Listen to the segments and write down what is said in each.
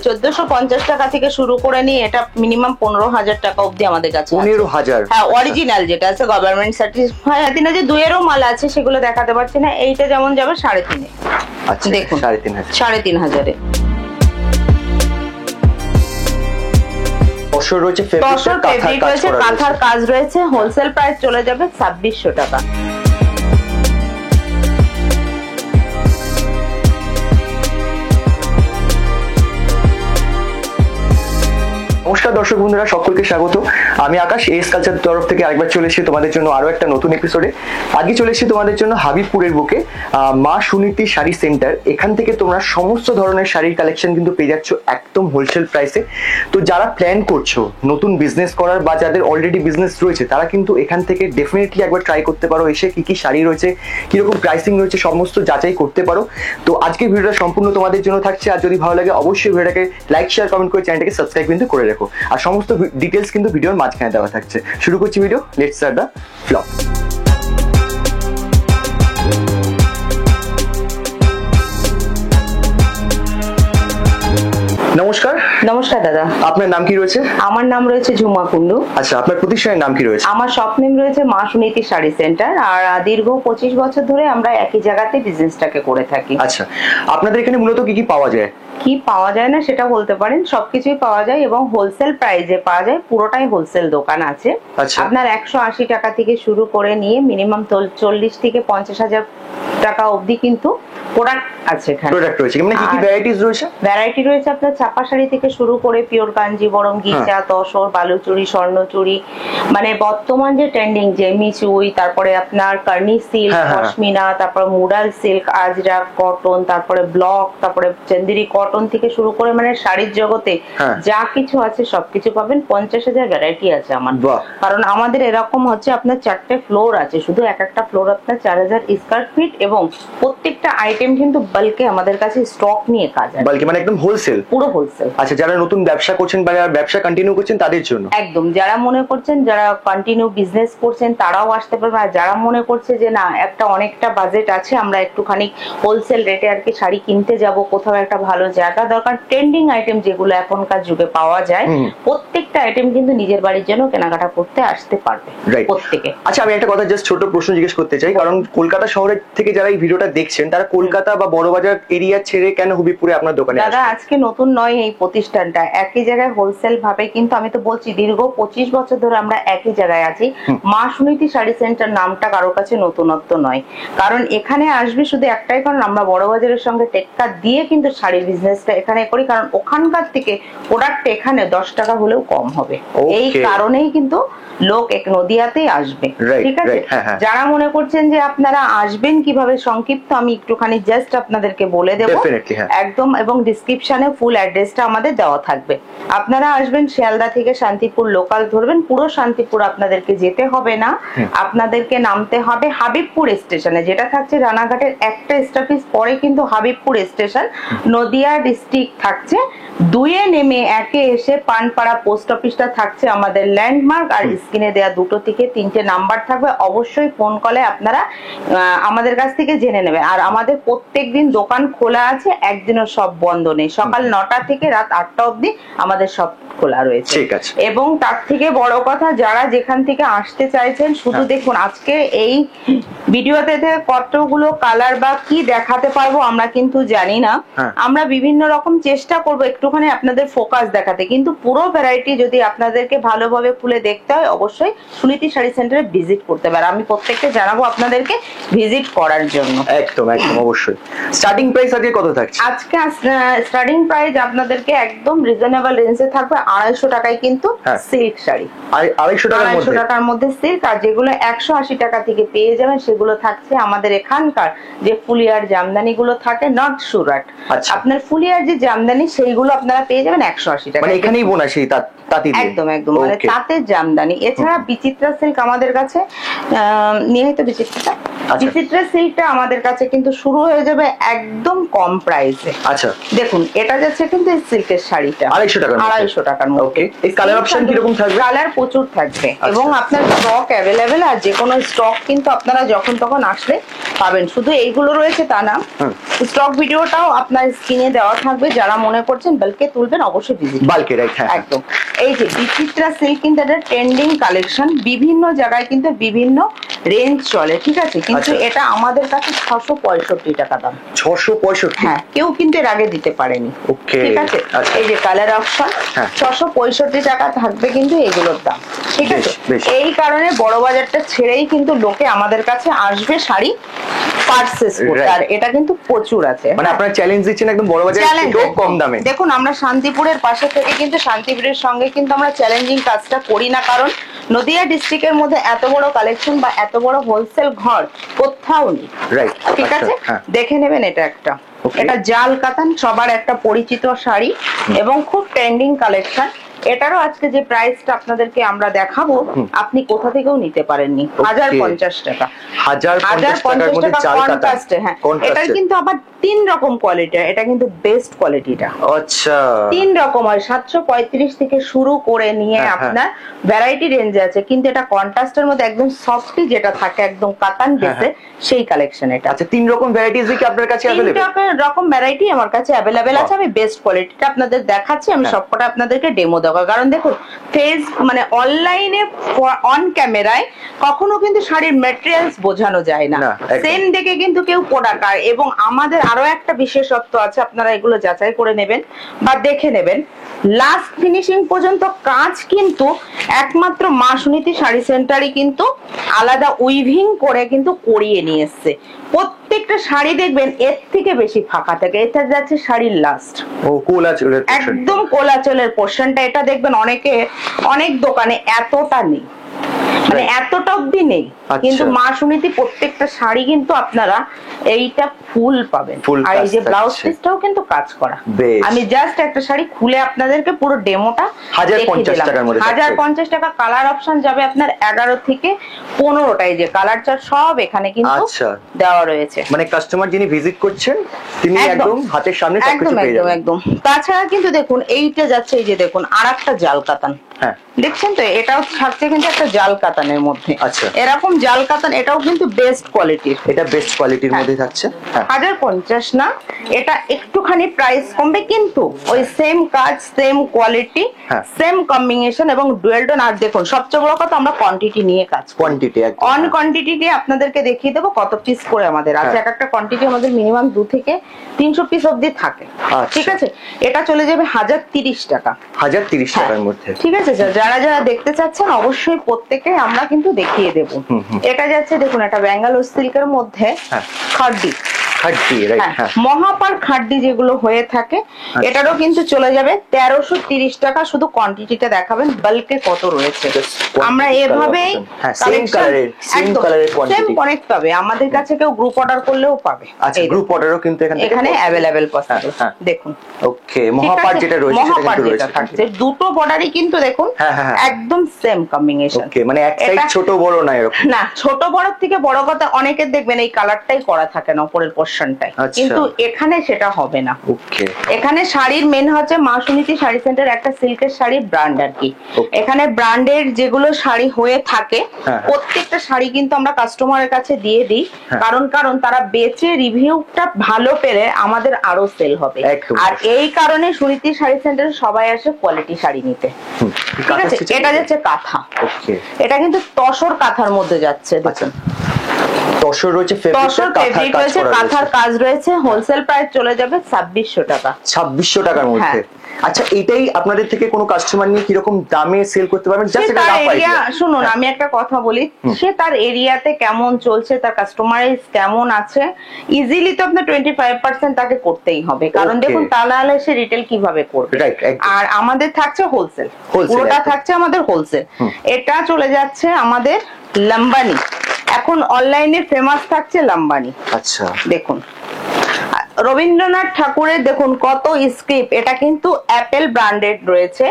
1450 টাকা থেকে শুরু করে নিয়ে এটা মিনিমাম 15,000 টাকা অবধি আমাদের কাছে 15,000? হ্যাঁ, অরিজিনাল যেটা আছে গভর্নমেন্ট সার্টিফাই। না যে দুইয়েরও মাল আছে, সেগুলো দেখাতে পারছি না। এইটা যেমন যাবে 3.5। আচ্ছা, দেখুন 3,500। 3,500 তসর রয়েছে, ফেব্রিক রয়েছে, কাঁথার কাজ রয়েছে। হোলসেল প্রাইস চলে যাবে 2600 টাকা। নমস্কার দর্শক বন্ধুরা, সকলকে স্বাগত। আমি আকাশ, এস কালচার তরফ থেকে আরেকবার চলে এসেছি তোমাদের জন্য আরো একটা নতুন এপিসোডে। আজকে চলে এসেছি তোমাদের জন্য হাবিবপুরের বুকে মা সুনীতি শাড়ি সেন্টার। এখান থেকে তোমরা সমস্ত ধরনের শাড়ির কালেকশন কিন্তু পেয়ে যাচ্ছ একদম হোলসেল প্রাইসে। তো যারা প্ল্যান করছো নতুন বিজনেস করার বা যাদের অলরেডি বিজনেস রয়েছে, তারা কিন্তু এখান থেকে ডেফিনেটলি একবার ট্রাই করতে পারো। এসে কি কি শাড়ি রয়েছে, কিরকম প্রাইসিং রয়েছে, সমস্ত যাচাই করতে পারো। তো আজকে ভিডিওটা সম্পূর্ণ তোমাদের জন্য থাকছে। আর যদি ভালো লাগে অবশ্যই ভিডিওটাকে লাইক, শেয়ার, কমেন্ট করে চ্যানেলটাকে সাবস্ক্রাইব কিন্তু করে রাখো। আর সমস্ত ডিটেলস কিন্তু ভিডিওর মাঝখানে দেওয়া থাকছে। শুরু করছি video. Let's start the blog. নমস্কার। নমস্কার দাদা, আপনার নাম কি রয়েছে? আমার নাম রয়েছে ঝুমা কুন্ডু। আচ্ছা, আপনার প্রতিষ্ঠানের নাম কি রয়েছে? আমার শপ নেম রয়েছে মা সুনীতি শাড়ি সেন্টার। আর দীর্ঘ 25 বছর ধরে আমরা একই জায়গাতে বিজনেসটাকে করে থাকি। আচ্ছা, আপনাদের এখানে মূলত কি কি পাওয়া যায়? কি পাওয়া যায় না সেটা বলতে পারেন, সবকিছুই পাওয়া যায় এবং হোলসেল প্রাইসে পাওয়া যায়। পুরোটাই হোলসেল দোকান আছে। আপনার 180 টাকা থেকে শুরু করে নিয়ে মিনিমাম 40 থেকে 50,000 টাকা অবধি কিন্তু প্রোডাক্ট আছে এখানে। প্রোডাক্ট রয়েছে মানে কি কি ভ্যারাইটিস রয়েছে? ভ্যারাইটি রয়েছে আপনার ছাপা শাড়ি থেকে শুরু করে পিওর কাঞ্জিবরম, গিচা, তসর, বালুচুরি, স্বর্ণচুরি, মানে বর্তমান যে ট্রেন্ডিং জেমি চুই, তারপরে আপনার কার্নি সিল্ক, পশমিনা, তারপরে মুরাল সিল্ক, আজরাক কটন, তারপরে ব্লক, তারপরে চন্দেরি কটন থেকে শুরু করে মানে শাড়ির জগতে যা কিছু আছে সবকিছু পাবেন। 50,000 ভ্যারাইটি আছে আমার। কারণ আমাদের এরকম হচ্ছে আপনার 4টে ফ্লোর আছে, শুধু এক একটা ফ্লোর আপনার 4,000 স্কয়ার ফিট এবং প্রত্যেকটা আইটেম কিন্তু বাল্কে আমাদের কাছে স্টক নিয়ে কাজ আছে। বাল্কে মানে একদম হোলসেল? পুরো হোলসেল। আচ্ছা, যারা নতুন ব্যবসা করছেন বা যারা ব্যবসা কন্টিনিউ করছেন তাদের জন্য একদম। যারা মনে করছেন যারা কন্টিনিউ বিজনেস করছেন তারাও আসতে পারবে। আর যারা মনে করছে যে না একটা অনেকটা বাজেট আছে, আমরা একটুখানি হোলসেল রেটে আর কি শাড়ি কিনতে যাব, কোথাও একটা ভালো জায়গা দরকার, ট্রেন্ডিং আইটেম যেগুলো এখনকার যুগে পাওয়া যায়, প্রত্যেকটা আইটেম কিন্তু নিজের বাড়ির জন্য কেনাকাটা করতে আসতে পারবে প্রত্যেকে। আচ্ছা, আমি একটা কথা জাস্ট ছোট প্রশ্ন জিজ্ঞেস করতে চাই। কারণ কলকাতা শহরের থেকে যারা এই ভিডিওটা দেখছেন তারা কলকাতা বা বড়বাজার এরিয়া ছেড়ে কেন হবিপুরে আপনার দোকানে আসবে? দাদা আজকে নতুন নয় এই প্রতিষ্ঠানটা, একই জায়গায় হোলসেল ভাবে কিন্তু আমি তো বলছি দীর্ঘ 25 বছর ধরে আমরা একই জায়গায় আছি। মা সুনীতি শাড়ি সেন্টার নামটা কারোর কাছে নতুনত্ব নয়। কারণ এখানে আসবে শুধু একটাই কারণ, আমরা বড়বাজারের সঙ্গে টেক্কা দিয়ে কিন্তু শাড়ির বিজনেসটা এখানে করি। কারণ ওখানকার থেকে প্রোডাক্ট এখানে 10 টাকা হলেও কম হবে। এই কারণেই কিন্তু লোক এক নদিয়াতেই আসবে। ঠিক আছে, যারা মনে করছেন যে আপনারা আসবেন কিভাবে, সংক্ষিপ্ত আমি একটুখানি জাস্ট আপনাদেরকে বলে দেবো একদম, এবং ডিসক্রিপশনে ফুল অ্যাড্রেসটা আমাদের দেওয়া থাকবে। আপনারা আসবেন শিয়ালদা থেকে শান্তিপুর লোকাল ধরবেন, পুরো শান্তিপুর আপনাদেরকে যেতে হবে না, আপনাদেরকে নামতে হবে হাবিবপুর স্টেশনে, যেটা থাকছে রানাঘাটের একটা স্টপেজ পরে কিন্তু হাবিবপুর স্টেশন, নদিয়া ডিস্ট্রিক্ট থাকছে। 2-এ নেমে 1-এ এসে পানপাড়া পোস্ট অফিসটা থাকছে আমাদের ল্যান্ডমার্ক। আর স্ক্রিনে দেওয়া 2 থেকে 3টে নাম্বার থাকবে, অবশ্যই ফোন কলে আপনারা আমাদের কাছ থেকে জেনে নেবেন। আর আমাদের প্রত্যেকদিন দোকান খোলা আছে, একদিনও সব বন্ধ নেই। সকাল 9টা থেকে রাত 8টা অবধি আমাদের সব খোলা রয়েছে। এবং তার থেকে বড় কথা, যারা যেখান থেকে আসতে চাইছেন শুধু দেখুন আজকে এই ভিডিওতে কতগুলো কালার বা কি দেখাতে পারবো আমরা কিন্তু জানি না। আমরা বিভিন্ন রকম চেষ্টা করব একটুখানি আপনাদের ফোকাস দেখাতে, কিন্তু পুরো ভ্যারাইটি যদি আপনাদেরকে ভালোভাবে খুলে দেখতে হয় অবশ্যই সুনীতি শাড়ি সেন্টারে ভিজিট করতে হবে। আর আমি প্রত্যেককে জানাবো আপনাদেরকে ভিজিট করার জন্য। একদম একদম অবশ্যই। স্টার্টিং প্রাইস আজকে কত থাকছে? আজকে স্টার্টিং প্রাইস আপনাদেরকে একদম রিজনেবল রেঞ্জে থাকবে 250 টাকায় কিন্তু সিল্ক শাড়ি। 250 টাকার মধ্যে সিল্ক। আর যেগুলো 180 টাকা থেকে পেয়ে যাবেন সেগুলো থাকছে আমাদের এখানকার যে ফুলিয়ার জামদানি গুলো থাকে, নট সুরাট। আপনার ফুলিয়ার যে জামদানি সেইগুলো আপনারা পেয়ে যাবেন 180 টাকা। মানে এখানেই বোনা সেই তাঁতি? একদম একদম, মানে তাঁতের জামদানি। এছাড়া বিচিত্রা সিল্ক আমাদের কাছে নিয়ে, তো বিচিত্রা বিচিত্রা সিল্কটা আমাদের কাছে কিন্তু শুরু হয়ে যাবে একদম কম প্রাইসে। আচ্ছা দেখুন এটা যাচ্ছে কিন্তু এই সিল্কের শাড়িটা 250 টাকার মধ্যে। ওকে, এই কালার অপশন কিরকম থাকবে? কালার প্রচুর থাকবে এবং আপনার স্টক অ্যাভেলেবেল, আর যে কোনো স্টক কিন্তু আপনারা যখন তখন আসলে পাবেন। শুধু এইগুলো রয়েছে তা না, স্টক ভিডিওটাও আপনার স্ক্রিনে দেওয়া থাকবে, যারা মনে করছেন বাল্কে তুলবেন অবশ্যই ভিজিট বাল্কে, রাইট? হ্যাঁ একদম। এই যে বিচিত্রা সিল্ক কিন্তু একটা ট্রেন্ডিং কালেকশন, বিভিন্ন জায়গায় কিন্তু বিভিন্ন রেঞ্জ চলে, ঠিক আছে, কিন্তু এটা আমাদের কাছে 665 টাকা দাম। 665? হ্যাঁ, কেউ কিন্তু এর আগে দিতে পারেনি। ওকে, ঠিক আছে, এই যে কালার অপশন 665 টাকা থাকবে কিন্তু এগুলোর দাম, ঠিক আছে। এই কারণে বড় বাজারটা ছেড়েই কিন্তু লোকে আমাদের কাছে আসবে শাড়ি পারচেজ করতে, আর এটা কিন্তু প্রচুর আছে। মানে আপনারা চ্যালেঞ্জ দিচ্ছেন একদম বড় বাজার থেকেও কম দামে। দেখুন আমরা শান্তিপুরের পাশে থেকে কিন্তু শান্তিপুরের সঙ্গে কিন্তু আমরা চ্যালেঞ্জিং কাজটা করি না, কারণ নদিয়া ডিস্ট্রিক্টের মধ্যে এত বড় কালেকশন বা এত বড় হোলসেল ঘর কোথাও নেই, রাইট? ঠিক আছে, দেখে নেবেন। এটা একটা, এটা জাল কাতান, সবার একটা পরিচিত শাড়ি এবং খুব ট্রেন্ডিং কালেকশন। এটারও আজকে যে প্রাইসটা আপনাদেরকে আমরা দেখাবো, আপনি কোথা থেকেও নিতে পারেননি। 1050 টাকা। 1050 টাকার মধ্যে জাল কাতান। হ্যাঁ, এটার কিন্তু আবার 3 রকম কোয়ালিটি, এটা কিন্তু বেস্ট কোয়ালিটিটা। আচ্ছা, 3 রকম হয়, 735 থেকে শুরু করে নিয়ে আপনার ভ্যারাইটি রেঞ্জ আছে, কিন্তু এটা কন্ট্রাস্টের মধ্যে একদম সফটি যেটা থাকে একদম কাতান বেসে, সেই কালেকশন এটা। আচ্ছা, 3 রকম ভ্যারাইটিস কি আপনার কাছে अवेलेबल? 3 রকম ভ্যারাইটি আমার কাছে अवेलेबल আছে। আমি বেস্ট কোয়ালিটিটা আপনাদের দেখাচ্ছি, আমি সবকটা আপনাদেরকে ডেমো দেখাবো, কারণ দেখুন ফেস মানে অনলাইনে অন ক্যামেরায় কখনো কিন্তু শাড়ির ম্যাটেরিয়ালস বোঝানো যায় না, সেম দেখে কিন্তু কেউ প্রোডাক্ট। আর এবং আমাদের আরো একটা বিশেষত্ব আছে, আপনারা এগুলো যাচাই করে নেবেন বা দেখে নেবেন, লাস্ট ফিনিশিং পর্যন্ত কাজ কিন্তু একমাত্র মা সুনীতি শাড়ি সেন্টারই কিন্তু আলাদা উইভিং করে কিন্তু করিয়ে নিয়ে এসছে। প্রত্যেকটা শাড়ি দেখবেন এর থেকে বেশি ফাঁকা থাকে, এটা যাচ্ছে শাড়ির লাস্ট, ও কোলাচলের পোরশন, একদম কোলাচলের পোরশনটা। এটা দেখবেন অনেক দোকানে এতটা নেই, মানে এতটা অব্দি নেই, কিন্তু মা সুনীতি প্রত্যেকটা শাড়ি কিন্তু আপনারা এইটা ফুল পাবেন। আর এই যে ব্লাউজ পিসটাও কিন্তু কাজ করা। আমি জাস্ট একটা শাড়ি খুলে আপনাদেরকে পুরো ডেমোটা 1050 টাকার মধ্যে। 1050 টাকা। কালার অপশন যাবে আপনার 11 থেকে 15টা, এই যে কালার চার্ট সব এখানে কিন্তু দেওয়া রয়েছে। মানে কাস্টমার যিনি ভিজিট করছেন তিনি একদম হাতের সামনে সবকিছু পেয়ে যাবেন। একদম। তাছাড়া কিন্তু দেখুন এইটা যাচ্ছে, এই যে দেখুন আরেকটা জাল কাতান, দেখছেন তো, এটাও থাকছে কিন্তু একটা জাল কাতানের মধ্যে। আচ্ছা, এরকম জাল কাতান, এটাও কিন্তু বেস্ট কোয়ালিটির। এটা বেস্ট কোয়ালিটির মধ্যে থাকছে। 1050 না, এটা একটুখানি প্রাইস কমবে, কিন্তু ওই সেম কাজ, সেম কোয়ালিটি, সেম কম্বিনেশন এবং ডুয়েল টোন। আর দেখুন সবচেয়ে বড় কথা, আমরা কোয়ান্টিটি নিয়ে কাজ করি। কোয়ান্টিটি অন কোয়ান্টিটি আপনাদেরকে দেখিয়ে দেবো কত পিস করে আমাদের আছে। এক একটা কোয়ান্টিটি আমাদের মিনিমাম 2 থেকে 300 পিস অবধি থাকে, ঠিক আছে। এটা চলে যাবে 1030 টাকা। 1030 টাকার মধ্যে, ঠিক আছে। যারা যারা দেখতে চাচ্ছেন অবশ্যই প্রত্যেকে আমরা কিন্তু দেখিয়ে দেব। এটা যাচ্ছে দেখুন, এটা ব্যাঙ্গালোর সিল্কের মধ্যে খাড্ডি, মহাপার খাড্ডি যেগুলো হয়ে থাকে, এটারও কিন্তু চলে যাবে 1330 টাকা। শুধু কোয়ান্টিটিটা দেখাবেন বাল্কে কত রয়েছে। আমরা এভাবেই সেম অনেক পাবে, আমাদের কাছে কেউ গ্রুপ অর্ডার করলেও পাবে। আচ্ছা, গ্রুপ অর্ডারও কিন্তু এখানে अवेलेबल পসিবল। দেখুন ওকে, মহাপার যেটা রয়েছে সেটা কিন্তু রয়েছে, দুটো বর্ডারই কিন্তু দেখুন একদম সেম কম্বিনেশন। ওকে, মানে এক সাইড ছোট বড় না এরকম না, ছোট বড় থেকে বড় কথা, অনেকের দেখবেন এই কালারটাই করা থাকে না উপরের পোরশনটাই, কিন্তু এখানে সেটা হবে না। ওকে, এখানে শাড়ির মেন হচ্ছে মা সুনীতি শাড়ি সেন্টার একটা সিল্কের শাড়ির ব্র্যান্ড আর কি। এখানে ব্র্যান্ডের যেগুলো শাড়ি হয়ে থাকে প্রত্যেকটা শাড়ি কিন্তু আমরা কাস্টমারের কাছে দিয়ে দিই, কারণ তারা বেচে রিভিউটা ভালো পেলে আমাদের আরো সেল হবে। আর এই কারণে সুনীতি শাড়ি সেন্টারে সবাই আসে কোয়ালিটি শাড়ি নিতে, ঠিক আছে। এটা যাচ্ছে কাঁথা, এটা কিন্তু তসর কাঁথার মধ্যে যাচ্ছে, দেখুন তসর রয়েছে, কাঁথার কাজ রয়েছে। হোলসেল প্রাইস চলে যাবে 2600 টাকা। 2600 টাকার মধ্যে। আচ্ছা, এটাই আপনাদের থেকে কোনো কাস্টমার নিয়ে কিরকম দামে সেল করতে পারবেন? শুনুন, আমি একটা কথা বলি, সে তার এরিয়াতে কেমন চলছে, তার কাস্টমার কেমন আছে, ইজিলি তো আপনার 25% তাকে করতেই হবে, কারণ দেখুন তা নাহলে সে রিটেল কিভাবে করবে। আর আমাদের থাকছে হোলসেল, পুরোটা থাকছে আমাদের হোলসেল। এটা চলে যাচ্ছে আমাদের লম্বানি, এখন অনলাইনে ফেমাস থাকছে লম্বানি। আচ্ছা, দেখুন রবীন্দ্রনাথ ঠাকুরের দেখুন কত স্ক্রিপ্ট, এটা কিন্তু অ্যাপেল ব্র্যান্ডেড রয়েছে।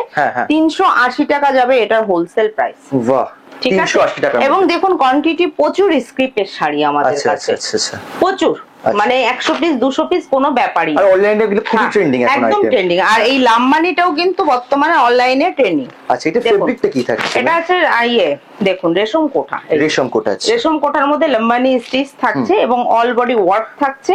380 টাকা যাবে এটার হোলসেল প্রাইস। বাহ, ঠিক আছে 380 টাকা। এবং দেখুন কোয়ান্টিটি প্রচুর স্ক্রিপ্টের শাড়ি আমাদের আচ্ছা কাছে, আচ্ছা আচ্ছা। প্রচুর, মানে 100 পিস 200 পিস কোনো ব্যাপারই আর অনলাইনে এগুলো খুবই ট্রেন্ডিং এখন একদম আইটেম। ট্রেন্ডিং। আর এই লামমানিটাও কিন্তু বর্তমানে অনলাইনে ট্রেন্ডিং। আচ্ছা, এটা ফেব্রিকটা কি থাকে? এটা আছে দেখুন রেশম কোটা, রেশম কোটা আছে। রেশম কোটার মধ্যে লাম্বানি স্টিচ থাকছে এবং অল বডি ওয়ার্ক থাকছে।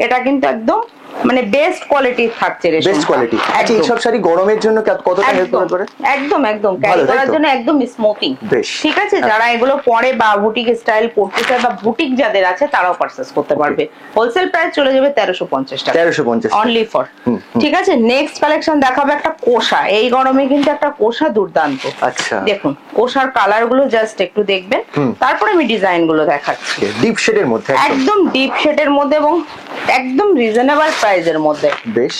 এটা কিন্তু একদম মানে বেস্ট কোয়ালিটি থাকছে, রেশম বেস্ট কোয়ালিটি। আচ্ছা, এই সব শাড়ি গরমের জন্য কতটা হেল্প করে? একদম একদম ক্যারি করার জন্য একদম স্মুথিং। ঠিক আছে, যারা এগুলো পরে বা বুটিক স্টাইল পড়তে চায় বা বুটিক যাদের আছে তারাও পারচেজ করতে পারবে। হোলসেল প্রাইস চলে যাবে 1350 টাকা, 1350 অনলি ফর। ঠিক আছে, নেক্সট কালেকশন দেখাবো একটা কোষা। এই গরমে কিন্তু একটা কোষা দুর্দান্ত। আচ্ছা, দেখুন কোষার কালার গুলো জাস্ট একটু দেখবেন, তারপরে আমি ডিজাইন গুলো দেখাচ্ছি। ডিপ শেডের মধ্যে, একদম ডিপ শেডের মধ্যে এবং একদম রিজনেবল প্রাইসের মধ্যে। বেশ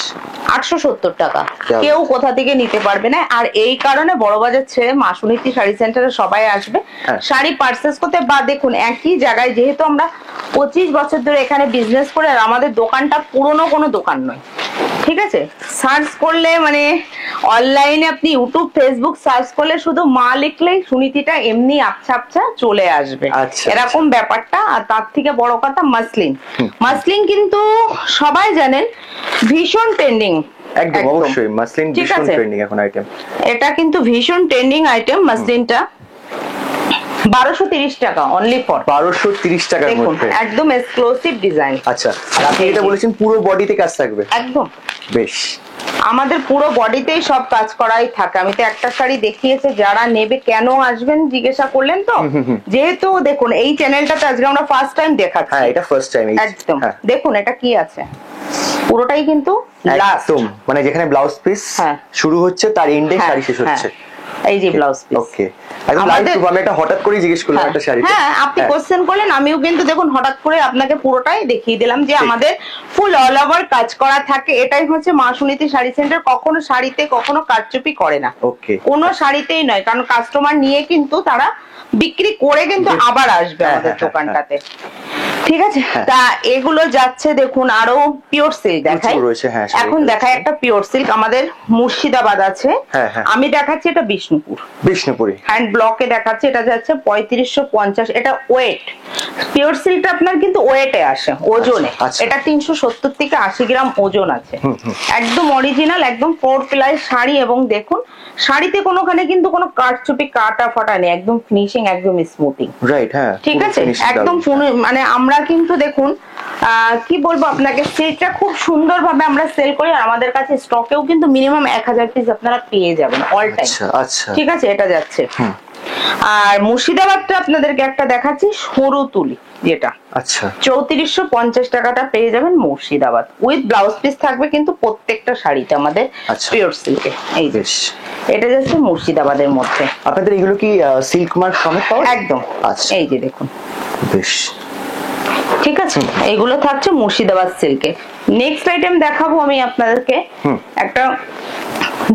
870 টাকা, কেউ কোথা থেকে নিতে পারবে না। আর এই কারণে বড়বাজার ছেড়ে মা সুনীতি শাড়ি সেন্টারে সবাই আসবে শাড়ি পারচেস করতে। বা দেখুন একই জায়গায়, যেহেতু আমরা 25 বছর ধরে এখানে বিজনেস করে, আর আমাদের দোকানটা পুরনো কোনো দোকান নয়। ঠিক আছে, সার্চ করলে মানে অনলাইনে আপনি ইউটিউব ফেসবুক সার্চ করলে শুধু মা লিখলেই সুনীতিটা এমনি আবছা আবছা চলে আসবে, এরকম ব্যাপারটা। আর তার থেকে বড় কথা মাসলিন, মাসলিন কিন্তু সবাই জানেন ভীষণ ট্রেন্ডিং। একদম অবশ্যই মাসলিন ভীষণ ট্রেন্ডিং এখন আইটেম। এটা কিন্তু ভীষণ ট্রেন্ডিং আইটেম মাসলিনটা। 1230 টাকা অনলি ফর 1230 টাকার মধ্যে, একদম এক্সক্লুসিভ ডিজাইন। আচ্ছা, আর আপনি এটা বলেছেন পুরো বডিতে কাজ থাকবে? একদম, বেশ। আমাদের পুরো বডিতেই সব কাজ করাই থাকে। আমি তো একটা শাড়ি দেখিয়েছি, যারা নেবে কেন আসবেন জিজ্ঞাসা করলেন তো, যেহেতু দেখুন এই চ্যানেলটাতে আজকে আমরা ফার্স্ট টাইম দেখাচ্ছি। হ্যাঁ, এটা ফার্স্ট টাইম। একদম দেখুন এটা কি আছে, পুরোটাই কিন্তু একদম মানে যেখানে ব্লাউজ পিস শুরু হচ্ছে তার এন্ডে শাড়ি শেষ হচ্ছে। এই যে ব্লাউজ পিস। ওকে, একদম লাইভ টু। আমি এটা হঠাৎ করে জিজ্ঞেস করলাম একটা শাড়ি। হ্যাঁ, আপনি কোশ্চেন করলেন, আমিও কিন্তু দেখুন হঠাৎ করে আপনাকে পুরোটাই দেখিয়ে দিলাম যে আমাদের ফুল অল ওভার কাজ করা থাকে। এটাই হচ্ছে মা সুনীতি শাড়ি সেন্টার। কখনো শাড়িতে কখনো কারচুপি করে না, ওকে, কোনো শাড়িতেই নয়। কারণ কাস্টমার নিয়ে কিন্তু তারা বিক্রি করে কিন্তু আবার আসবে আমাদের দোকানটাতে। ঠিক আছে, তা এগুলো যাচ্ছে দেখুন আরো পিওর সিল্ক দেখাই। এখন দেখায় একটা পিওর সিল্ক আমাদের মুর্শিদাবাদ আছে। আমি দেখাচ্ছি এটা বিষ্ণুপুর, বিষ্ণুপুরি হ্যান্ড ব্লকে দেখাচ্ছি। এটা যাচ্ছে 3550। এটা ওয়েট, পিওর সিল্কটা আপনার কিন্তু ওয়েটে আসে, ওজনে। এটা 370 থেকে 80 গ্রাম ওজন আছে। একদম অরিজিনাল, একদম 4 প্লাই শাড়ি। এবং দেখুন শাড়িতে কোনোখানে কিন্তু কোনো কাটচুপি কাটা ফাটা নেই, একদম ফিনিশিং, একদম স্মুথিং। রাইট, হ্যাঁ, ঠিক আছে, একদম মানে আমরা কিন্তু দেখুন কি বলবো আপনাকে, সেটা খুব সুন্দর ভাবে আমরা সেল করি। আর আমাদের কাছে স্টকেও কিন্তু মিনিমাম 1000 পিস আপনারা পেয়ে যাবেন অল টাইম। আচ্ছা, ঠিক আছে, এটা যাচ্ছে। আর মুর্শিদাবাদটা আপনাদেরকে একটা দেখাচ্ছি, সরু তুলি যেটা, আচ্ছা 3450 টাকাটা পেয়ে যাবেন মুর্শিদাবাদ। উইথ ব্লাউজ পিস থাকবে কিন্তু প্রত্যেকটা শাড়িতে আমাদের পিওর সিল্কে। এই বেশ, এটা যাচ্ছে মুর্শিদাবাদের মধ্যে। আপনাদের এগুলো কি সিল্ক মার্ক সমেত পাওয়া? একদম, আচ্ছা, এই যে দেখুন, বেশ, ঠিক আছে, এগুলো থাকছে মুর্শিদাবাদ সিল্কে। নেক্সট আইটেম দেখাবো আমি আপনাদেরকে একটা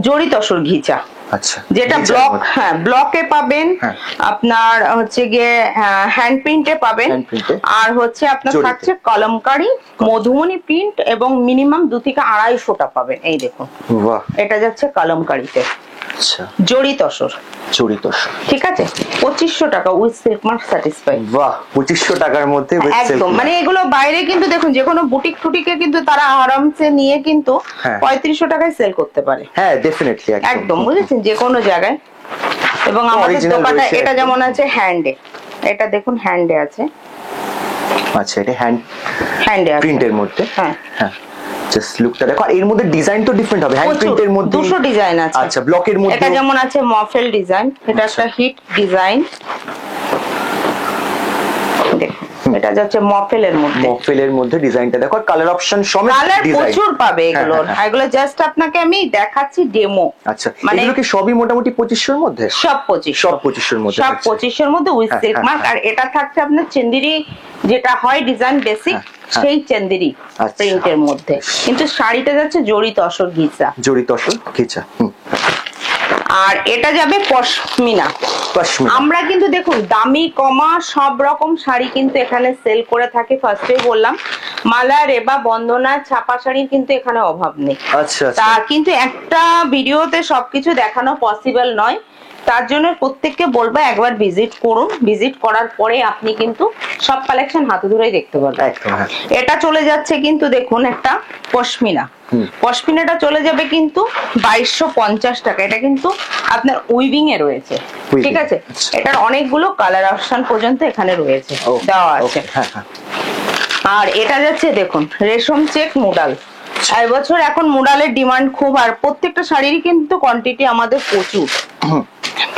জরি তসর ঘিচা। আচ্ছা, যেটা ব্লক, হ্যাঁ ব্লকে পাবেন, আপনার হচ্ছে গিয়ে হ্যান্ড প্রিন্টে পাবেন। আর হচ্ছে আপনার থাকছে কলমকারি, মধুমণি প্রিন্ট এবং মিনিমাম 2 থেকে 250টা পাবেন। এই দেখুন, বাহ, এটা যাচ্ছে কলমকারিতে। আচ্ছা, জরি তসর, জরি তসর, ঠিক আছে, 2500 টাকা উইথ সিল্ক মার্ক স্যাটিসফাই। বাহ, 2500 টাকার মধ্যে একদম। মানে এগুলো বাইরে কিন্তু দেখুন যে কোনো বুটিক টুটিকে কিন্তু তারা আরামসে নিয়ে কিন্তু 3500 টাকায় সেল করতে পারে। হ্যাঁ, ডেফিনেটলি, একদম, বুঝেছেন, যে কোনো জায়গায়। এবং আমাদের দোকানটা এটা যেমন আছে হ্যান্ডে, এটা দেখুন হ্যান্ডে আছে। আচ্ছা, এটা হ্যান্ডে আছে প্রিন্টের মধ্যে। হ্যাঁ হ্যাঁ, জাস্ট লুকটা দেখো। এর মধ্যে ডিজাইন তো ডিফারেন্ট হবে, হ্যান্ড প্রিন্টের মধ্যে 200 ডিজাইন আছে। আচ্ছা, ব্লকের মধ্যে এটা যেমন আছে মফেল ডিজাইন, এটা একটা হিট ডিজাইন। এটা যাচ্ছে মফেলের মধ্যে, মফেলের মধ্যে ডিজাইনটা দেখো, কালার অপশন সমেত কালার প্রচুর পাবে এগুলো। এগুলো জাস্ট আপনাকে আমি দেখাচ্ছি ডেমো। আচ্ছা, এগুলো কি সবই মোটামুটি 2500 এর মধ্যে? সব 2500 এর মধ্যে, সব 2500 এর মধ্যে উইথ সিল্ক মার্ক। আর এটা থাকছে আপনার চেন্দেরি, যেটা হয় ডিজাইন বেসিক, সেই চেন্দেরি প্রিন্টের মধ্যে। কিন্তু শাড়িটা যাচ্ছে জরি তসর ঘিচা, জরি তসর ঘিচা। আর এটা যাবে পশমিনা। আমরা কিন্তু দেখুন দামি কমা সব রকম শাড়ি কিন্তু এখানে সেল করে থাকি। ফার্স্টেই বললাম মালা, রেবা, বন্দনা, ছাপা শাড়ির কিন্তু এখানে অভাব নেই। আচ্ছা, তা কিন্তু একটা ভিডিওতে সবকিছু দেখানো পসিবল নয়। তার জন্য প্রত্যেককে বলবো একবার ভিজিট করুন, ভিজিট করার পরে আপনি কিন্তু সব কালেকশন হাতে ধরেই দেখতে পারবেন। একদম, হ্যাঁ। এটা চলে যাচ্ছে কিন্তু দেখুন একটা পশমিনা, পশমিনাটা চলে যাবে কিন্তু 2250 টাকা। এটা কিন্তু আপনার উইভিং এ রয়েছে, ঠিক আছে? এটার অনেকগুলো কালার অপশন পর্যন্ত এখানে রয়েছে, দেওয়া আছে। আর এটা যাচ্ছে দেখুন রেশম চেক মুডাল। এবছর এখন মুডালের ডিমান্ড খুব, আর প্রত্যেকটা শাড়িরই কিন্তু কোয়ান্টিটি আমাদের প্রচুর,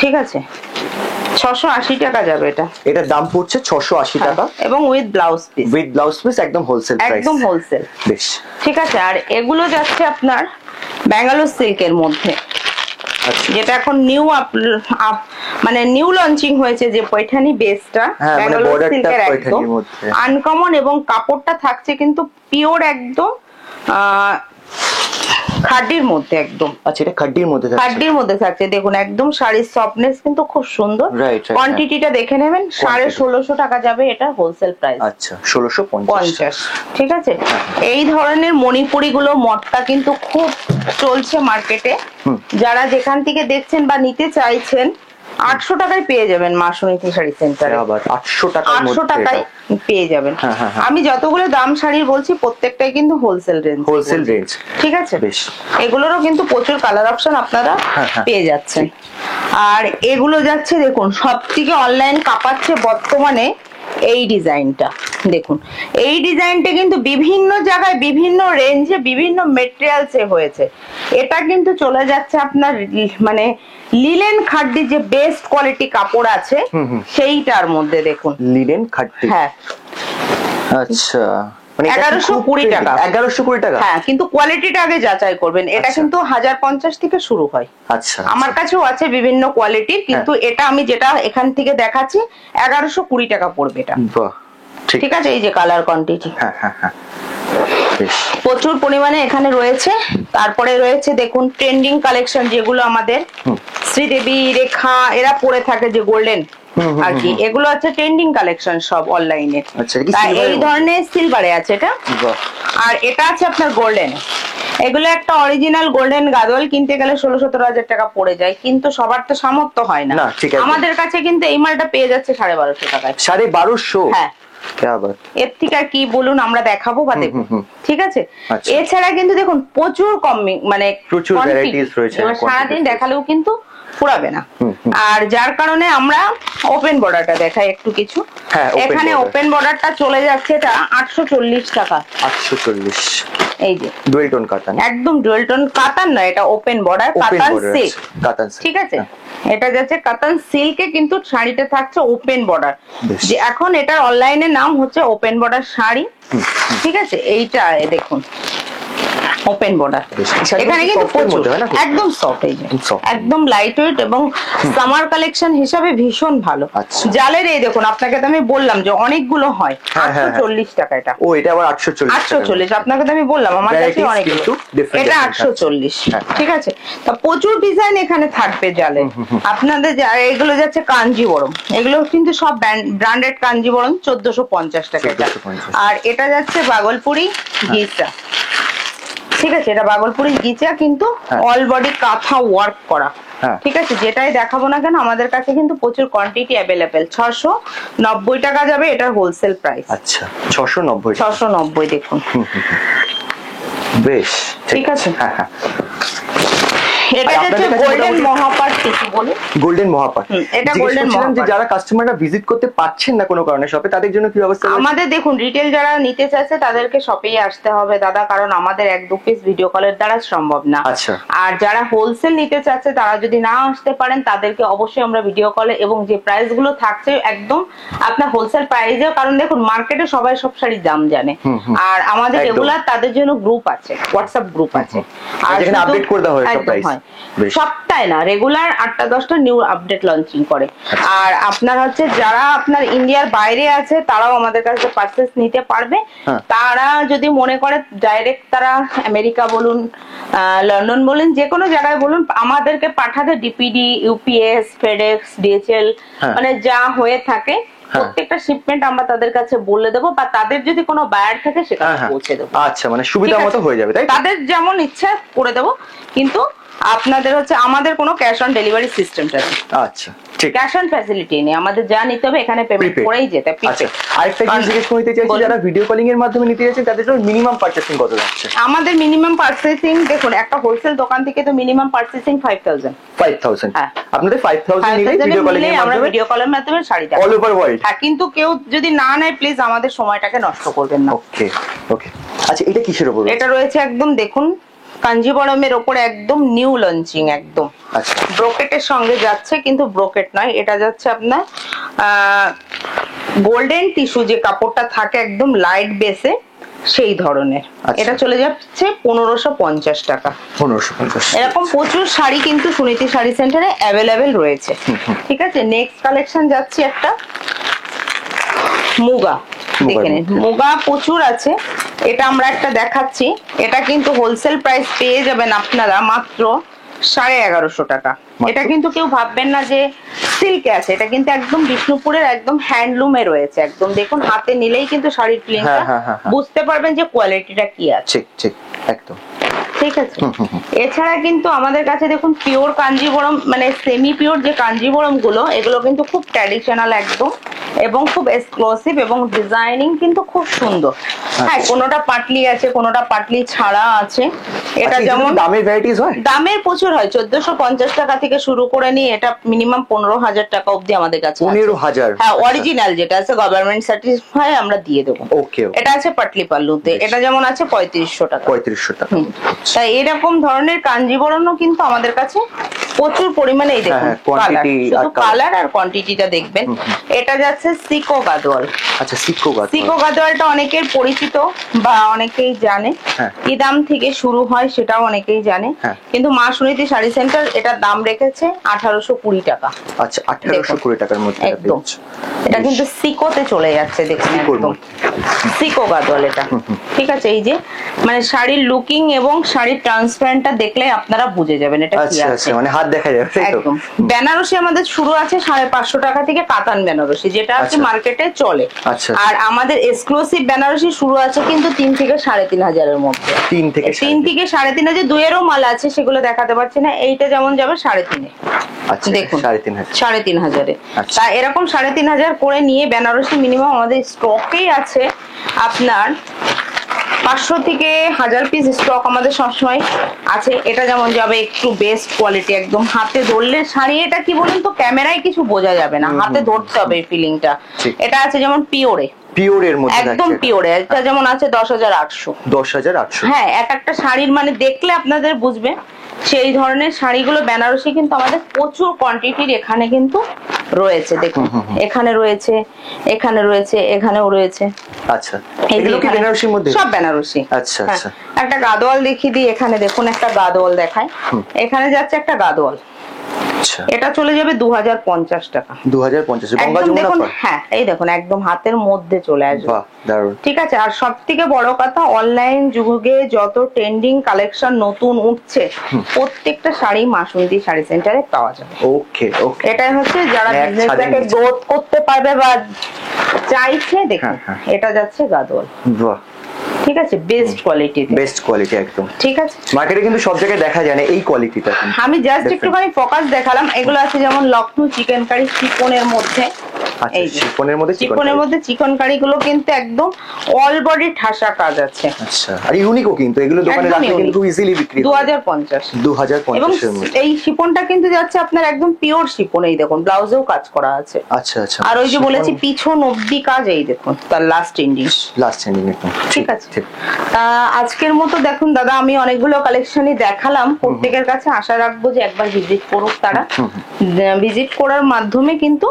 ঠিক আছে? 680 টাকা যাবে এটা। এটার দাম পড়ছে 680 টাকা এবং with blouse piece, with blouse piece, একদম হোলসেল প্রাইস, একদম হোলসেল। বেশ, ঠিক আছে। আর এগুলো যাচ্ছে আপনার ব্যাঙ্গালোর সিল্কের মধ্যে, যেটা এখন নিউ মানে নিউ লঞ্চিং হয়েছে, যে পৈঠানি বেসটা ব্যাঙ্গালোর সিল্কের একদম আনকমন, এবং কাপড়টা থাকছে কিন্তু পিওর একদম খাড্ডির মধ্যে একদম। আচ্ছা, এটা খাড্ডির মধ্যে থাকছে, খাড্ডির মধ্যে থাকছে। দেখুন একদম শাড়ির সফটনেস কিন্তু খুব সুন্দর। কোয়ান্টিটিটা দেখে নেবেন, 1650 টাকা যাবে এটা হোলসেল প্রাইস। আচ্ছা, 1650, ঠিক আছে। এই ধরনের মণিপুরি গুলো মটকা কিন্তু খুব চলছে মার্কেটে, যারা যেখান থেকে দেখছেন বা নিতে চাইছেন 800 টাকায় পেয়ে যাবেন মা সুনীতি শাড়ি সেন্টারে। আবার 800 টাকায় পেয়ে যাবেন। আমি যতগুলো দাম শাড়ির বলছি প্রত্যেকটাই কিন্তু হোলসেল রেঞ্জ, ঠিক আছে? এগুলোরও কিন্তু প্রচুর কালার অপশন আপনারা পেয়ে যাচ্ছেন। আর এগুলো যাচ্ছে দেখুন সবথেকে অনলাইন কাঁপাচ্ছে বর্তমানে এই ডিজাইনটা। দেখুন এই ডিজাইনটা কিন্তু বিভিন্ন জায়গায় বিভিন্ন রেঞ্জে বিভিন্ন মেটেরিয়ালসে হয়েছে। এটা কিন্তু চলে যাচ্ছে আপনার মানে লিলেন খাড্ডি, যে বেস্ট কোয়ালিটি কাপড় আছে সেইটার মধ্যে। দেখুন লিলেন খাড্ডি, হ্যাঁ। আচ্ছা, 1120 টাকা, 1120 টাকা। হ্যাঁ, কিন্তু কোয়ালিটিটা আগে যাচাই করবেন। এটা কিন্তু 1050 থেকে শুরু হয়। আচ্ছা, আমার কাছেও আছে বিভিন্ন কোয়ালিটির, কিন্তু এটা আমি যেটা এখান থেকে দেখাচ্ছি 1120 টাকা পড়বে এটা। ঠিক আছে। এই যে কালার কোয়ান্টিটি, প্রচুর পরিমাণে এখানে রয়েছে। তারপরে রয়েছে দেখুন ট্রেন্ডিং কালেকশন, যেগুলো আমাদের শ্রীদেবী, রেখা এরা পরে থাকে, যে গোল্ডেন আর কি, এগুলো আছে ট্রেন্ডিং কালেকশন সব অনলাইনে। এই ধরনের সিলভারে আছে এটা, আর এটা আছে আপনার গোল্ডেন। এগুলো একটা অরিজিনাল গোল্ডেন গাদোয়াল কিনতে গেলে 16-17 হাজার টাকা পড়ে যায়, কিন্তু সবার তো সামর্থ্য হয় না। আমাদের কাছে কিন্তু এই মালটা পেয়ে যাচ্ছে 1250 টাকায়। 1250? হ্যাঁ। এর থেকে আর কি বলুন আমরা দেখাবো বা দেখুন, ঠিক আছে? এছাড়া কিন্তু দেখুন প্রচুর কম, মানে প্রচুর ভ্যারাইটিস রয়েছে, সারাদিন দেখালেও কিন্তু ফুরাবে না। আর যার কারণে আমরা ওপেন বর্ডারটা দেখাই একটু কিছু। এখানে ওপেন বর্ডারটা চলে যাচ্ছে এটা 840 টাকা। 840, এই যে ডুয়েল টোন কাতান, একদম ডুয়েল টোন কাতান না, এটা ওপেন বর্ডার কাতান সিল্ক, ঠিক আছে? এটা যাচ্ছে কাতান সিল্কে, কিন্তু শাড়িটা থাকছে ওপেন বর্ডার। যে এখন এটার অনলাইনে নাম হচ্ছে ওপেন বর্ডার শাড়ি, ঠিক আছে? এইটা দেখুন ওপেন বর্ডার, এখানে কিন্তু প্রচুর একদম সফট, এই যে একদম লাইট ওয়েট এবং সামার কালেকশন হিসাবে ভীষণ ভালো। জালের এই দেখুন, আপনাকে তো আমি বললাম যে অনেকগুলো হয়। 840 টাকা এটা। ও, এটা আবার 840, আপনাকে তো আমি বললাম আমার কাছে অনেক, এটা 840, ঠিক আছে? তা প্রচুর ডিজাইন এখানে থাকবে জালে আপনাদের। এগুলো যাচ্ছে কাঞ্জিবরম, এগুলো কিন্তু সব ব্র্যান্ডেড কাঞ্জিবরম, 1450 টাকা। আর এটা যাচ্ছে বাগলপুরি গিসা, ঠিক আছে? এটা বাগলপুরি গিচা, কিন্তু অল বডি কাঁথা ওয়ার্ক করা, ঠিক আছে? যেটাই দেখাবো না কেন আমাদের কাছে কিন্তু প্রচুর কোয়ান্টিটি অ্যাভেলেবেল। 690 টাকা যাবে এটার হোলসেল প্রাইস। আচ্ছা, 690 দেখুন, বেশ, ঠিক আছে। এটা যাচ্ছে গোল্ডেন মহাপাট টিস্যু বলে, গোল্ডেন মহাপাট। এটা গোল্ডেন মহাপাট, যে যারা কাস্টমাররা ভিজিট করতে পারছেন না কোনো কারণে শপে, তাদের জন্য কি ব্যবস্থা? আমাদের দেখুন রিটেল যারা নিতে চাইছে তাদেরকে শপেই আসতে হবে দাদা, কারণ আমাদের 1-2 পিস ভিডিও কলের দ্বারা সম্ভব না। আচ্ছা। আর যারা হোলসেল নিতে চাচ্ছে তারা যদি না আসতে পারেন, তাদেরকে অবশ্যই আমরা ভিডিও কলে, এবং যে প্রাইস গুলো থাকছে একদম আপনার হোলসেল প্রাইসে, কারণ দেখুন মার্কেটে সবাই সব শাড়ির দাম জানে। আর আমাদের রেগুলার তাদের জন্য গ্রুপ আছে, হোয়াটসঅ্যাপ গ্রুপ আছে, আর যেখানে আপডেট করে দেওয়া হয় সব প্রাইস, সবটাই না, রেগুলার 8টা-10টা নিউ আপডেট লঞ্চিং করে। আর আপনার হচ্ছে যারা আপনার ইন্ডিয়ার বাইরে আছে তারাও আমাদের কাছে পারচেজ নিতে পারবে। তারা যদি মনে করে ডাইরেক্ট তারা আমেরিকা বলুন, লন্ডন বলুন, যে কোনো জায়গায় বলুন, আমাদেরকে পাঠাতে ডিপিডি, ইউপিএস, ফেডেক্স, ডিএচএল, মানে যা হয়ে থাকে প্রত্যেকটা শিপমেন্ট আমরা তাদের কাছে বলে দেবো, বা তাদের যদি কোনো বায়ার থাকে সেখানে পৌঁছে দেবো। আচ্ছা, মানে সুবিধা মতো হয়ে যাবে, তাই? তাদের যেমন ইচ্ছা করে দেবো, কিন্তু আপনাদের হচ্ছে আমাদের কোনো ক্যাশ অন ডেলিভারি সিস্টেমটা নেই। আচ্ছা ঠিক। ক্যাশ অন ফ্যাসিলিটি নেই, আমাদের যা নিতে হবে এখানে পেমেন্ট Prepaid। করেই যেতে। আচ্ছা আরেকটা জিনিস জিজ্ঞেস করতে চাইছি, বলুন। যারা ভিডিও কলিং এর মাধ্যমে নিতে যাচ্ছেন তাদের জন্য মিনিমাম পারচেসিং কত যাচ্ছে? আমাদের মিনিমাম পারচেসিং দেখুন, একটা হোলসেল দোকান থেকে তো মিনিমাম পারচেসিং 5000। 5000 হ্যাঁ। আপনাদের 5000 নিলে ভিডিও কলিং এর আমরা মাধ্যমে ভিডিও কলের মাধ্যমে শাড়িটা অল ওভার ওয়ার্ল্ড। হ্যাঁ, কিন্তু কেউ যদি না নেয় প্লিজ আমাদের সময়টাকে নষ্ট করবেন না। ওকে ওকে। আচ্ছা এটা কিসের উপর? এটা রয়েছে একদম দেখুন কাঞ্জিবরমের ওপরে একদম নিউ লঞ্চিং, একদম আচ্ছা ব্রোকেটের সঙ্গে যাচ্ছে, কিন্তু ব্রোকেট নয়, এটা যাচ্ছে আপনার গোল্ডেন টিস্যু যে কাপড়টা থাকে একদম লাইট বেসে সেই ধরনের। আচ্ছা। এটা চলে যাচ্ছে 1550 টাকা। 1550। এরকম প্রচুর শাড়ি কিন্তু সুনীতি শাড়ি সেন্টারে অ্যাভেলেবেল রয়েছে। ঠিক আছে, নেক্সট কালেকশন যাচ্ছে একটা মুগা, দেখে নিন মুগা প্রচুর আছে। এটা আমরা একটা দেখাচ্ছি, এটা কিন্তু হোলসেল প্রাইস পেয়ে যাবেন আপনারা মাত্র 1150 টাকা। এটা কিন্তু কেউ ভাববেন না যে সিল্কে আছে, এটা কিন্তু একদম বিষ্ণুপুরের একদম হ্যান্ডলুমে রয়েছে। একদম দেখুন হাতে নিলেই কিন্তু শাড়ির প্রিন্টটা বুঝতে পারবেন যে কোয়ালিটিটা কি আছে। ঠিক ঠিক একদম ঠিক আছে। এছাড়া কিন্তু আমাদের কাছে দেখুন পিওর কাঞ্জিবরম, মানে সেমি পিওর যে কাঞ্জিবরম গুলো, এগুলো কিন্তু খুব ট্র্যাডিশনাল একদম, এবং খুব এক্সক্লুসিভ, এবং ডিজাইনিং কিন্তু খুব সুন্দর। হ্যাঁ, কোনোটা পাটলি আছে, কোনোটা পাটলি ছাড়া আছে। এটা যেমন দামের ভ্যারাইটিস হয়, দামের প্রচুর হয়, 1450 টাকা থেকে শুরু করে নিয়ে এটা মিনিমাম 15,000 টাকা অবধি আমাদের কাছে আছে। 15,000? হ্যাঁ, অরিজিনাল যেটা আছে গভর্নমেন্ট সার্টিফাই আমরা দিয়ে দেবো। ওকে। এটা আছে পাটলি পাল্লুতে, এটা যেমন আছে 3500 টাকা। 3500 টাকা। তাই এরকম ধরনের কাঞ্জিবরমও কিন্তু আমাদের কাছে প্রচুর পরিমাণে, এই দেখুন কালার, শুধু কালার আর কোয়ান্টিটিটা দেখবেন। এটা যাচ্ছে সিকো গাদোয়াল। আচ্ছা সিকো গাদোয়াল। সিকো গাদোয়ালটা অনেকের পরিচিত বা অনেকেই জানে, হ্যাঁ। কি দাম থেকে শুরু হয় সেটাও অনেকেই জানে, হ্যাঁ। কিন্তু মা সুনীতি শাড়ি সেন্টার এটার দাম রেখেছে 1820 টাকা। আচ্ছা 1820 টাকার মধ্যে একদম। এটা কিন্তু সিকোতে চলে যাচ্ছে, দেখুন একদম সিকো গাদোয়াল এটা। ঠিক আছে, এই যে মানে শাড়ির লুকিং এবং শাড়ির ট্রান্সপারেন্টটা দেখলে আপনারা বুঝে যাবেন এটা কি আচ্ছা আছে। আচ্ছা, মানে হাত দেখা যাবে তাই তো? একদম। বেনারসি আমাদের শুরু আছে 550 টাকা থেকে, কাতান বেনারসি যেটা আছে আচ্ছা। মার্কেটে চলে। আচ্ছা। আর আমাদের এক্সক্লুসিভ বেনারসি শুরু আছে কিন্তু 3 থেকে 3500 এর মধ্যে। 3 থেকে 3,500 দুয়েরও মাল আছে, সেগুলো দেখাতে পারছি না। এইটা যেমন যাবে 3,500। আচ্ছা দেখুন 3,500। 3,500 আচ্ছা। তা এরকম 3,500 করে নিয়ে বেনারসি মিনিমাম আমাদের স্টকেই আছে আপনার 500 থেকে 1000 পিস স্টক আমাদের সবসময় আছে। এটা যেমন যাবে একটু বেস্ট কোয়ালিটি, একদম হাতে ধরলে শাড়ি, এটা কি বলুন তো ক্যামেরায় কিছু বোঝা যাবে না, হাতে ধরতে হবে এই ফিলিংটা। এটা আছে যেমন পিওরে, পিওরের মধ্যে একদম পিওরে। এটা যেমন আছে 10,800। 10,800। হ্যাঁ, এক একটা শাড়ির মানে দেখলে আপনাদের বুঝবে সেই ধরনের শাড়িগুলো বেনারসি কিন্তু আমাদের প্রচুর কোয়ান্টিটির এখানে কিন্তু রয়েছে। দেখুন এখানে রয়েছে, এখানে রয়েছে, এখানেও রয়েছে। আচ্ছা এগুলো কি বেনারসির মধ্যে? সব বেনারসি। আচ্ছা আচ্ছা। একটা গাদোয়াল দেখিয়ে দিই, এখানে দেখুন একটা গাদোয়াল দেখায়। এখানে যাচ্ছে একটা গাদোয়াল, আচ্ছা এটা চলে যাবে 2050 টাকা। 2050 গঙ্গা একদম যমুনা দেখুন, পার? হ্যাঁ এই দেখুন একদম হাতের মধ্যে চলে আসবে। বাহ দারুণ। ঠিক আছে, আর সব থেকে বড় কথা অনলাইন যুগে যত ট্রেন্ডিং কালেকশন নতুন উঠছে প্রত্যেকটা শাড়ি মা সুনীতি শাড়ি সেন্টারে পাওয়া যাবে। ওকে ওকে। এটাই হচ্ছে যারা এক ছাদের বিজনেসটাকে নিচে। গ্রোথ করতে পারবে বা চাইছে, দেখুন হ্যাঁ, হ্যাঁ। এটা যাচ্ছে গাদোয়াল। বাহ ঠিক আছে, বেস্ট কোয়ালিটি। বেস্ট কোয়ালিটি একদম। ঠিক আছে, মার্কেটে কিন্তু সব জায়গায় দেখা যায় না এই কোয়ালিটিটা। আমি জাস্ট একটুখানি ফোকাস দেখালাম। এগুলো আছে যেমন লখনৌ চিকেন কারি শিফনের মধ্যে। আচ্ছা এই যে শিফনের মধ্যে চিকনের মধ্যে চিকন কারি গুলো কিন্তু একদম অল বডি ঠাসা কাজ আছে। আচ্ছা, আর ইউনিকও কিন্তু এগুলো দোকানে একদম রাখলে কিন্তু খুব ইজিলি বিক্রি হয়। 2050। 2050 এর মধ্যে। এই শিফনটা কিন্তু যাচ্ছে আপনার একদম পিওর শিফন, এই দেখুন ব্লাউজেও কাজ করা আছে। আচ্ছা আচ্ছা। আর ওই যে বলেছি পিছন অবধি কাজ, এই দেখুন তার লাস্ট এন্ডিং। লাস্ট এন্ডিং একদম ঠিক আছে। আজকের মতো দেখুন দাদা আমি অনেকগুলো কালেকশনই দেখালাম, প্রত্যেকের কাছে আশা রাখবো যে একবার ভিজিট করুক তারা। ভিজিট করার মাধ্যমে কিন্তু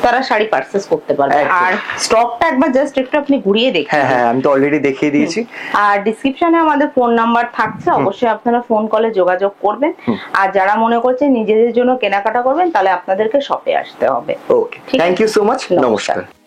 তারা শাড়ি পারচেজ করতে পারবে। আর স্টকটা একবার জাস্ট একটু আপনি ঘুরিয়ে দেখুন। হ্যাঁ হ্যাঁ, আমি তো অলরেডি দেখিয়ে দিয়েছি। আর ডিসক্রিপশনে আমাদের ফোন নাম্বার থাকছে, অবশ্যই আপনারা ফোন কলে যোগাযোগ করবেন। আর যারা মনে করছেন নিজেদের জন্য কেনাকাটা করবেন তাহলে আপনাদেরকে শপে আসতে হবে। ওকে, থ্যাংক ইউ সো মাচ, নমস্কার।